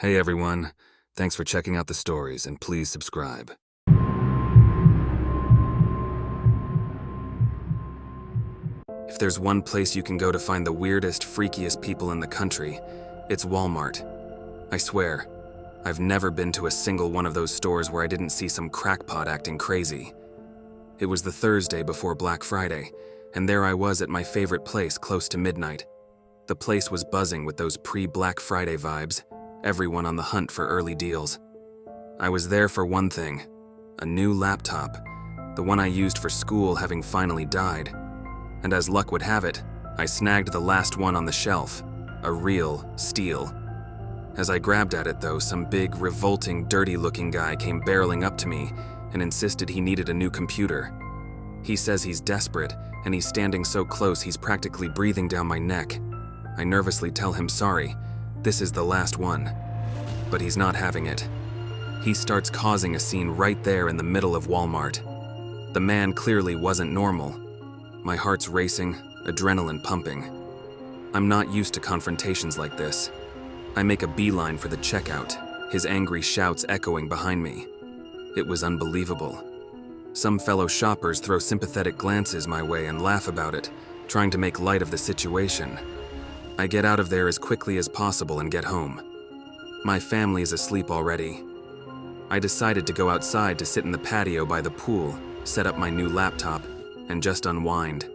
Hey everyone, thanks for checking out the stories and please subscribe. If there's one place you can go to find the weirdest, freakiest people in the country, it's Walmart. I swear, I've never been to a single one of those stores where I didn't see some crackpot acting crazy. It was the Thursday before Black Friday, and there I was at my favorite place close to midnight. The place was buzzing with those pre-Black Friday vibes, everyone on the hunt for early deals. I was there for one thing, a new laptop, the one I used for school having finally died. And as luck would have it, I snagged the last one on the shelf, a real steal. As I grabbed at it though, some big, revolting, dirty-looking guy came barreling up to me and insisted he needed a new computer. He says he's desperate, and he's standing so close he's practically breathing down my neck. I nervously tell him sorry, this is the last one. But he's not having it. He starts causing a scene right there in the middle of Walmart. The man clearly wasn't normal. My heart's racing, adrenaline pumping. I'm not used to confrontations like this. I make a beeline for the checkout, his angry shouts echoing behind me. It was unbelievable. Some fellow shoppers throw sympathetic glances my way and laugh about it, trying to make light of the situation. I get out of there as quickly as possible and get home. My family is asleep already. I decided to go outside to sit in the patio by the pool, set up my new laptop, and just unwind.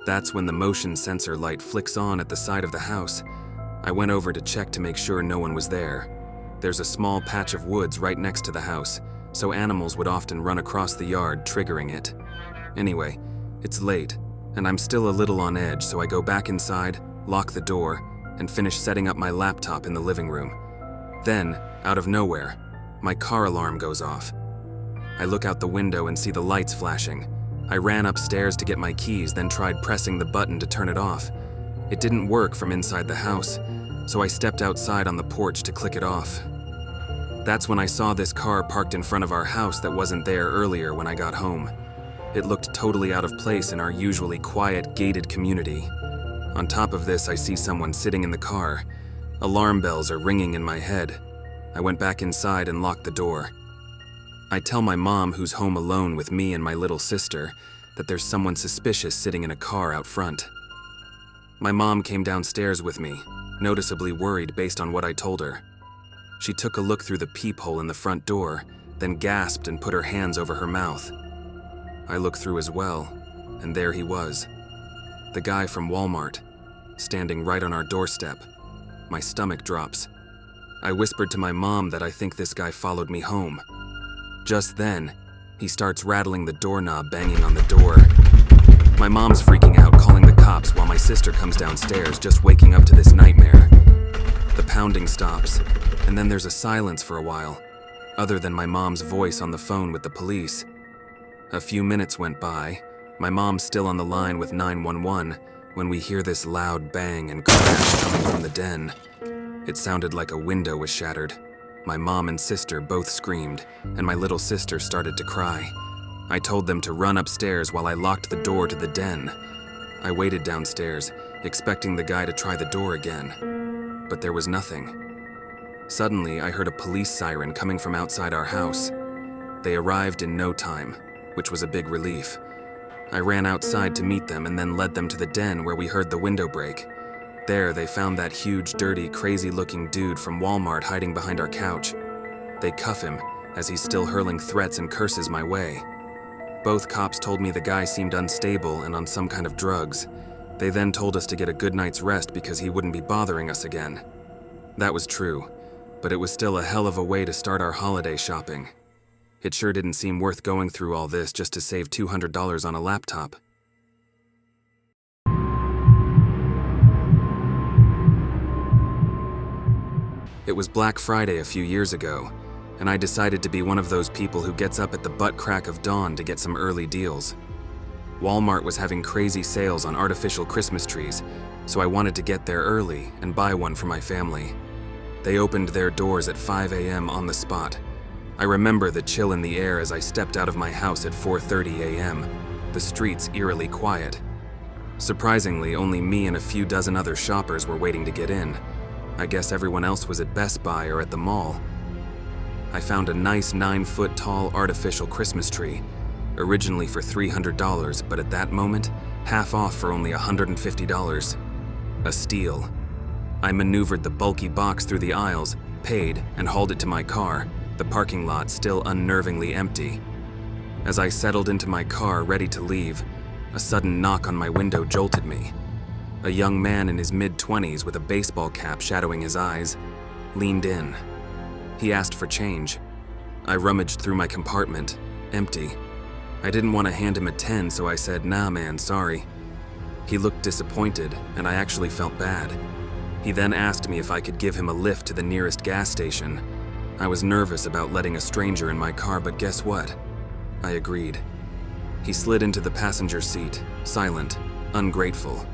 That's when the motion sensor light flicks on at the side of the house. I went over to check to make sure no one was there. There's a small patch of woods right next to the house, so animals would often run across the yard, triggering it. Anyway, it's late, and I'm still a little on edge, so I go back inside, lock the door, and finish setting up my laptop in the living room. Then, out of nowhere, my car alarm goes off. I look out the window and see the lights flashing. I ran upstairs to get my keys, then tried pressing the button to turn it off. It didn't work from inside the house, so I stepped outside on the porch to click it off. That's when I saw this car parked in front of our house that wasn't there earlier when I got home. It looked totally out of place in our usually quiet, gated community. On top of this, I see someone sitting in the car. Alarm bells are ringing in my head. I went back inside and locked the door. I tell my mom, who's home alone with me and my little sister, that there's someone suspicious sitting in a car out front. My mom came downstairs with me, noticeably worried based on what I told her. She took a look through the peephole in the front door, then gasped and put her hands over her mouth. I looked through as well, and there he was. The guy from Walmart, standing right on our doorstep. My stomach drops. I whispered to my mom that I think this guy followed me home. Just then, he starts rattling the doorknob, banging on the door. My mom's freaking out, calling the cops, while my sister comes downstairs, just waking up to this nightmare. The pounding stops, and then there's a silence for a while, other than my mom's voice on the phone with the police. A few minutes went by, my mom's still on the line with 911, when we hear this loud bang and crash coming from the den. It sounded like a window was shattered. My mom and sister both screamed, and my little sister started to cry. I told them to run upstairs while I locked the door to the den. I waited downstairs, expecting the guy to try the door again, but there was nothing. Suddenly, I heard a police siren coming from outside our house. They arrived in no time, which was a big relief. I ran outside to meet them and then led them to the den where we heard the window break. There, they found that huge, dirty, crazy-looking dude from Walmart hiding behind our couch. They cuff him, as he's still hurling threats and curses my way. Both cops told me the guy seemed unstable and on some kind of drugs. They then told us to get a good night's rest because he wouldn't be bothering us again. That was true, but it was still a hell of a way to start our holiday shopping. It sure didn't seem worth going through all this just to save $200 on a laptop. It was Black Friday a few years ago, and I decided to be one of those people who gets up at the butt crack of dawn to get some early deals. Walmart was having crazy sales on artificial Christmas trees, so I wanted to get there early and buy one for my family. They opened their doors at 5 a.m. on the spot. I remember the chill in the air as I stepped out of my house at 4:30 a.m., the streets eerily quiet. Surprisingly, only me and a few dozen other shoppers were waiting to get in. I guess everyone else was at Best Buy or at the mall. I found a nice 9-foot tall artificial Christmas tree, originally for $300, but at that moment, half off for only $150. A steal. I maneuvered the bulky box through the aisles, paid, and hauled it to my car, the parking lot still unnervingly empty. As I settled into my car ready to leave, a sudden knock on my window jolted me. A young man in his mid-20s with a baseball cap shadowing his eyes leaned in. He asked for change. I rummaged through my compartment, empty. I didn't want to hand him a 10, so I said, "Nah man, sorry." He looked disappointed, and I actually felt bad. He then asked me if I could give him a lift to the nearest gas station. I was nervous about letting a stranger in my car, but guess what? I agreed. He slid into the passenger seat, silent, ungrateful.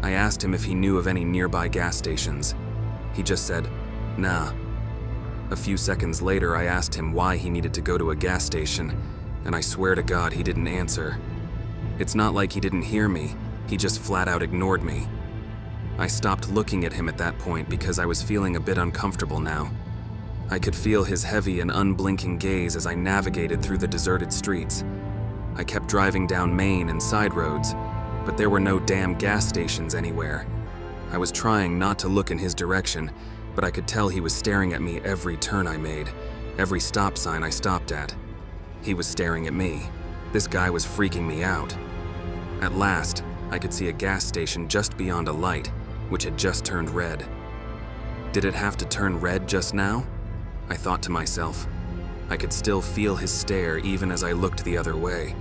I asked him if he knew of any nearby gas stations. He just said, "Nah." A few seconds later, I asked him why he needed to go to a gas station, and I swear to God he didn't answer. It's not like he didn't hear me, he just flat out ignored me. I stopped looking at him at that point because I was feeling a bit uncomfortable now. I could feel his heavy and unblinking gaze as I navigated through the deserted streets. I kept driving down main and side roads, but there were no damn gas stations anywhere. I was trying not to look in his direction, but I could tell he was staring at me every turn I made, every stop sign I stopped at. He was staring at me. This guy was freaking me out. At last, I could see a gas station just beyond a light, which had just turned red. Did it have to turn red just now? I thought to myself. I could still feel his stare even as I looked the other way.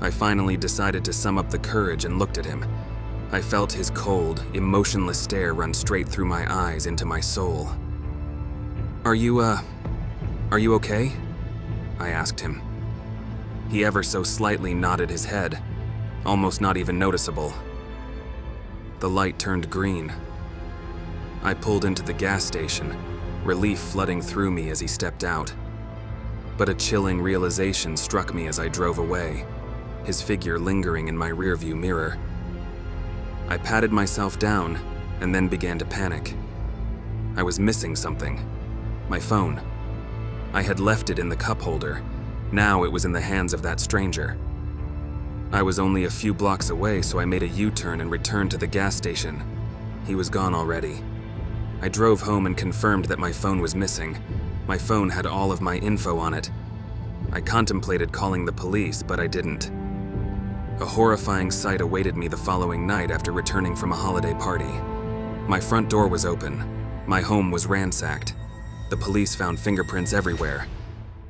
I finally decided to sum up the courage and looked at him. I felt his cold, emotionless stare run straight through my eyes into my soul. Are you okay?" I asked him. He ever so slightly nodded his head, almost not even noticeable. The light turned green. I pulled into the gas station, relief flooding through me as he stepped out. But a chilling realization struck me as I drove away, his figure lingering in my rearview mirror. I patted myself down and then began to panic. I was missing something. My phone. I had left it in the cup holder. Now it was in the hands of that stranger. I was only a few blocks away, so I made a U-turn and returned to the gas station. He was gone already. I drove home and confirmed that my phone was missing. My phone had all of my info on it. I contemplated calling the police, but I didn't. A horrifying sight awaited me the following night after returning from a holiday party. My front door was open. My home was ransacked. The police found fingerprints everywhere,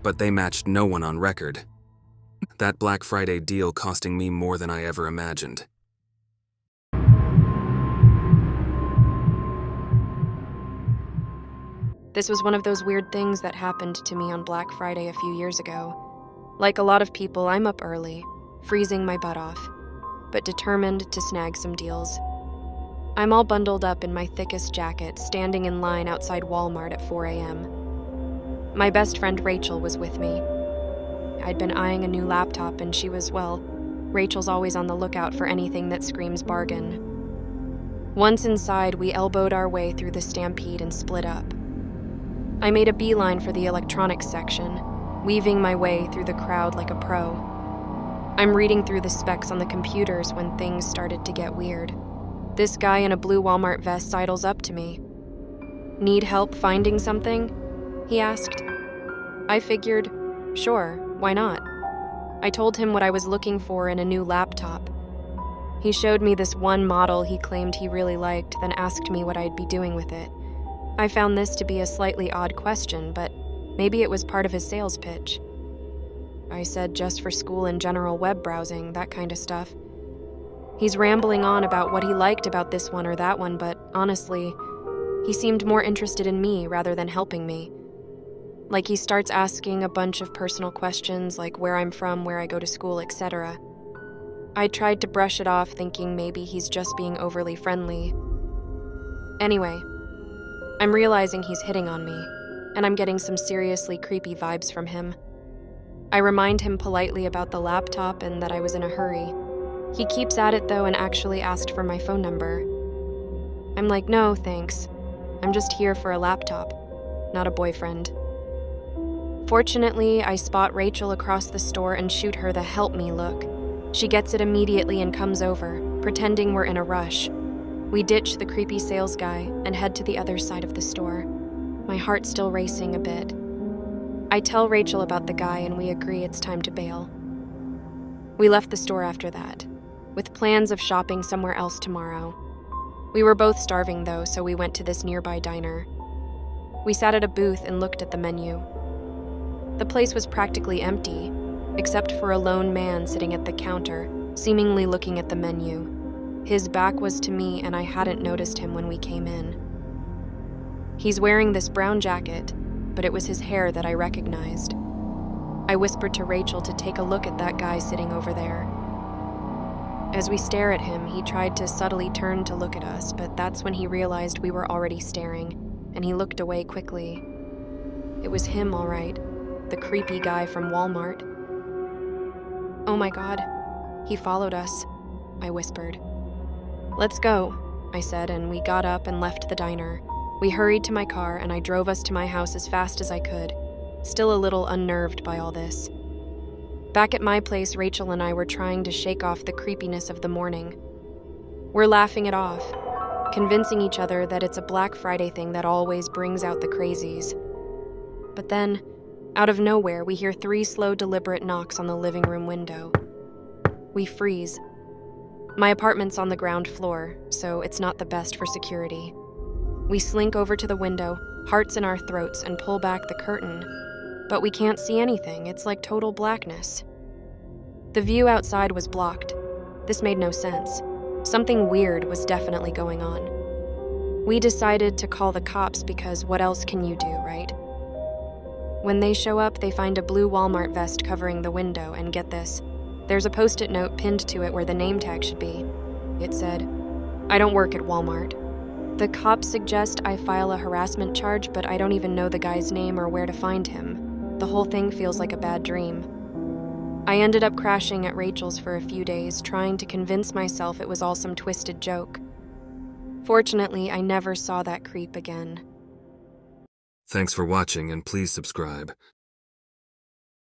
but they matched no one on record. That Black Friday deal costing me more than I ever imagined. This was one of those weird things that happened to me on Black Friday a few years ago. Like a lot of people, I'm up early, freezing my butt off, but determined to snag some deals. I'm all bundled up in my thickest jacket, standing in line outside Walmart at 4 a.m. My best friend Rachel was with me. I'd been eyeing a new laptop, and she was, well, Rachel's always on the lookout for anything that screams bargain. Once inside, we elbowed our way through the stampede and split up. I made a beeline for the electronics section, weaving my way through the crowd like a pro. I'm reading through the specs on the computers when things started to get weird. This guy in a blue Walmart vest sidles up to me. "Need help finding something?" he asked. I figured, sure, why not? I told him what I was looking for in a new laptop. He showed me this one model he claimed he really liked, then asked me what I'd be doing with it. I found this to be a slightly odd question, but maybe it was part of his sales pitch. I said just for school and general web browsing, that kind of stuff. He's rambling on about what he liked about this one or that one, but honestly, he seemed more interested in me rather than helping me. Like he starts asking a bunch of personal questions like where I'm from, where I go to school, etc. I tried to brush it off, thinking maybe he's just being overly friendly. Anyway, I'm realizing he's hitting on me, and I'm getting some seriously creepy vibes from him. I remind him politely about the laptop and that I was in a hurry. He keeps at it though and actually asked for my phone number. I'm like, no, thanks. I'm just here for a laptop, not a boyfriend. Fortunately, I spot Rachel across the store and shoot her the help me look. She gets it immediately and comes over, pretending we're in a rush. We ditch the creepy sales guy and head to the other side of the store, my heart still racing a bit. I tell Rachel about the guy and we agree it's time to bail. We left the store after that, with plans of shopping somewhere else tomorrow. We were both starving though, so we went to this nearby diner. We sat at a booth and looked at the menu. The place was practically empty, except for a lone man sitting at the counter, seemingly looking at the menu. His back was to me and I hadn't noticed him when we came in. He's wearing this brown jacket, but it was his hair that I recognized. I whispered to Rachel to take a look at that guy sitting over there. As we stare at him, he tried to subtly turn to look at us, but that's when he realized we were already staring, and he looked away quickly. It was him, all right, the creepy guy from Walmart. "Oh my God, he followed us," I whispered. "Let's go," I said, and we got up and left the diner. We hurried to my car, and I drove us to my house as fast as I could, still a little unnerved by all this. Back at my place, Rachel and I were trying to shake off the creepiness of the morning. We're laughing it off, convincing each other that it's a Black Friday thing that always brings out the crazies. But then, out of nowhere, we hear 3 slow, deliberate knocks on the living room window. We freeze. My apartment's on the ground floor, so it's not the best for security. We slink over to the window, hearts in our throats, and pull back the curtain. But we can't see anything. It's like total blackness. The view outside was blocked. This made no sense. Something weird was definitely going on. We decided to call the cops because what else can you do, right? When they show up, they find a blue Walmart vest covering the window, and get this, there's a post-it note pinned to it where the name tag should be. It said, "I don't work at Walmart." The cops suggest I file a harassment charge, but I don't even know the guy's name or where to find him. The whole thing feels like a bad dream. I ended up crashing at Rachel's for a few days, trying to convince myself it was all some twisted joke. Fortunately, I never saw that creep again. Thanks for watching and please subscribe.